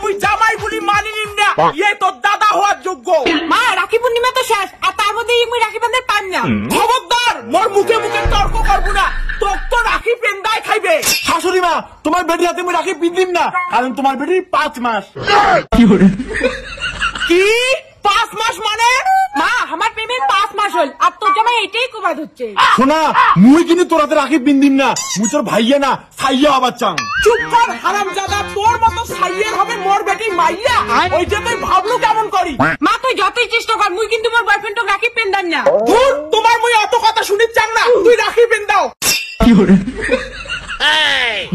মুই জামাই বলি মানি নিম না, ইয়ে তোর দাদা হওয়ার যোগ্য। মা রাখি পূর্ণিমা তো শেষ, আর তার মধ্যে মুই রাখি বাঁধতে পার না। খবরদার মোর মুখে মুখে তর্ক করবো না, তোর তো রাখি পেন্দায় খাইবে। শাশুড়ি মা, তোমার বেটির হাতে আমি রাখি পিন্দিম না, কারণ তোমার বেটির 5 মাস। কি 5 মাস মানে? মা আমার প্রেমের 5 মাস হল, আর তোর জামাই এটাই কোবাদ হচ্ছে। শোনা, মুই কিন্তু তোর হাতে রাখি পিন্দিম না, মুই তোর ভাইয়া না ছাইয়া হবার চাং। চুপ কর হারামজাদা, তোর মতো ছাইয়ের হবে মোর বেটি মাইয়া, ওই যে তুই ভাবলু কেমন করি। মা তুই যতই চেষ্টা কর, মুই কিন্তু মোর বয়ফ্রেন্ড রাখি পেন্দান না। ধুর, তোমার মুই অত কথা শুনিস চাং না, তুই রাখি পেন্দাও।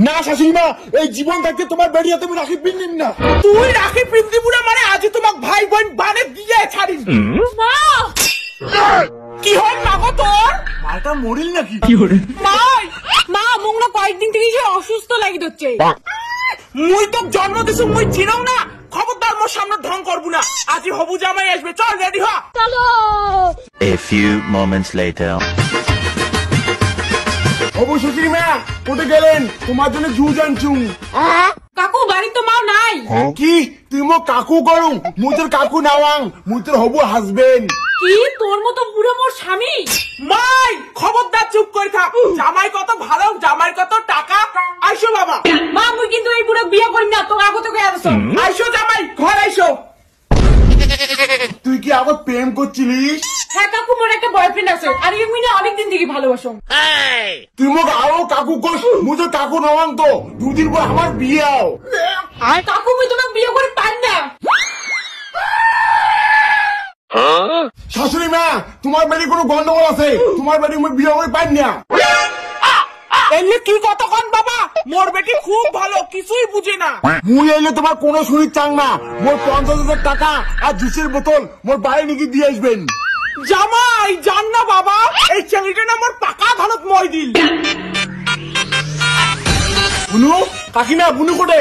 না শাশুড়ি মা, এই জীবন থাকতে তোমার বেটির হাতে আমি রাখি পিন্দিম না। তুই রাখি পিন্দিবু না মানে আজ তোমাক ভাই বোন বানে দিয়ে ছাড়ি। মা কি হল মাগো তোর? মালটা মরিল নাকি? মাই মা মুখ না কয়েকদিন থেকে অসুস্থ লাগি হচ্ছে। মুই তো জন্ম দিছু, মুই চিনও না। খবরদার মোর সামনে ঢং করবো না, আজই হবু জামাই আসবে, চল রেডি হ। চলো। A few moments later. হবু শ্বশুরি মা কোথায় গেলেন? তোমার জন্য জুস আনছুম। কাকু বাড়ি তো মা নাই। কি তুই মো কাকু করুম? মুই তোর কাকু নাওয়াং, মুই তোর হবু হাজবেন্ড। কি তোর মতো বুড়ো মোর স্বামী? মাই খবরদার চুপ করে থাক, জামাই কত ভালো, জামাই কত টাকা। আইসো বাবা। মা মুই কিন্তু এই বুড়ো বিয়ে করি না, তোর আগতে কই আসছো। আইসো জামাই, ঘর আইসো। তুই কি আবার প্রেম করছিলিস? হ্যাঁ কাকু, মোর একটা বয়ফ্রেন্ড আছে, আর এই মুই না অনেকদিন থেকে ভালোবাসো। তুই মোক আরো কাকু কোস, মুই তোর কাকু নাওয়াং তো। 2 দিন পর আমার বিয়ে। কাকু মুই তোমাকে বিয়ে করে পাই না। শাশুড়ি মা, তোমার বাড়ি কোনো গন্ডগোল আছে? তোমার বাড়ি মুই বিয়ে করে পাই না। এলে কি কতক্ষণ বাবা, মোর বেটি খুব ভালো, কিছুই বুঝে না। মুই এলে তোমার কোনো শুনি চাং না। মোর 50,000 টাকা আর জুসের বোতল মোর বাড়ি নাকি দিয়ে আসবেন। জামাই জান না বাবা, এই ছেলেটা না মোর পাকা ধানত মই দিল। বুনু কাকিমা, বুনু কোটে?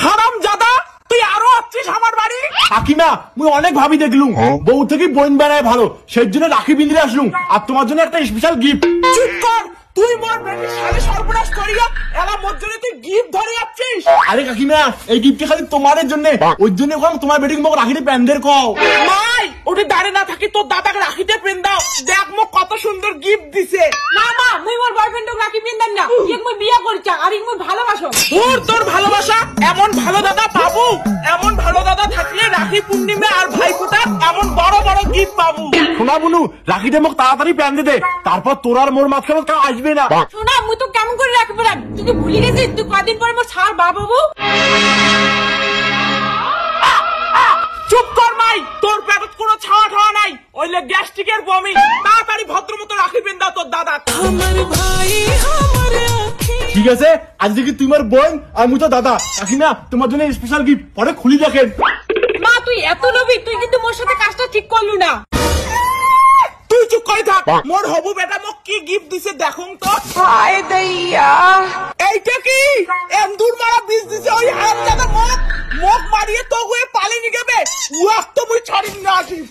হারামজাদা, তুই আরো আসছিস আমার বাড়ি? কাকিমা মুই অনেক ভাবি দেখলুম, বউ থেকে বোন বেড়ায় ভালো, সেই জন্য রাখি বিন্দিরে আসলুম, আর তোমার জন্য একটা স্পেশাল গিফট। চুপ কর, তুই মোর বেটির সাথে সর্বনাশ করিয়া এলা মোর জন্য তুই গিফট ধরে যাচ্ছিস। আরে কাকিমা, এই গিফটটা খালি তোমাদের জন্য, ওই জন্য তোমার বেটিকে মোক রাখিতে প্যান্ডের কও। মাই ওটা দাঁড়ে না থাকি, তোর দাদাকে রাখিতে পেন দাও, দেখ মোক কত সুন্দর গিফট দিছে। না মা মুই মোর বয়ফ্রেন্ড রাখি পেন্দান না, এক মুই বিয়ে করছি, আর এক মুই ভালোবাসো। ধুর, তোর ভালোবাসা, এমন ভালো দাদা পাবো, এমন ভালো দাদা থাকলে রাখি পূর্ণিমা আর ভাইফোঁটা এমন বড় বড় গিফট পাবো। শোনা বুনু, রাখিতে মোক তাড়াতাড়ি প্যান্ডে দে, তারপর তোর আর মোর মাঝখানে কেউ আসবে না। শোনা মুই তো কেমন করে রাখবো না, তুই কি ভুলে গেছিস তুই কদিন পরে মোর ছাড় বাবু। চুপ কর মাই, তোর পেটত কোনো ছাওয়া ঠাওয়া নাই, ওইলে গ্যাস্ট্রিকের বমি। তাড়াতাড়ি ভদ্র মতো রাখি পেন দাও তোর দাদা। ঠিক আছে, আজ থেকে তুই আমার বোন আর মুই তো দাদা। কাকিমা তোমার জন্য স্পেশাল গিফট, পরে খুলি দেখেন। মা তুই এত লোভী, তুই কিন্তু মোর সাথে কাজটা ঠিক করলু না। তুই চুপ করে থাক, মোর হবু বেটা মোক কি গিফট দিছে দেখুন তো। হায় দইয়া, এইটা কি এন্দুর মারা বীজ দিছে ওই হারামজাদা মোক, মোক মারিয়ে তো হয়ে পালিয়ে গেবে। উয়াক তো মুই ছাড়িম না আসিস।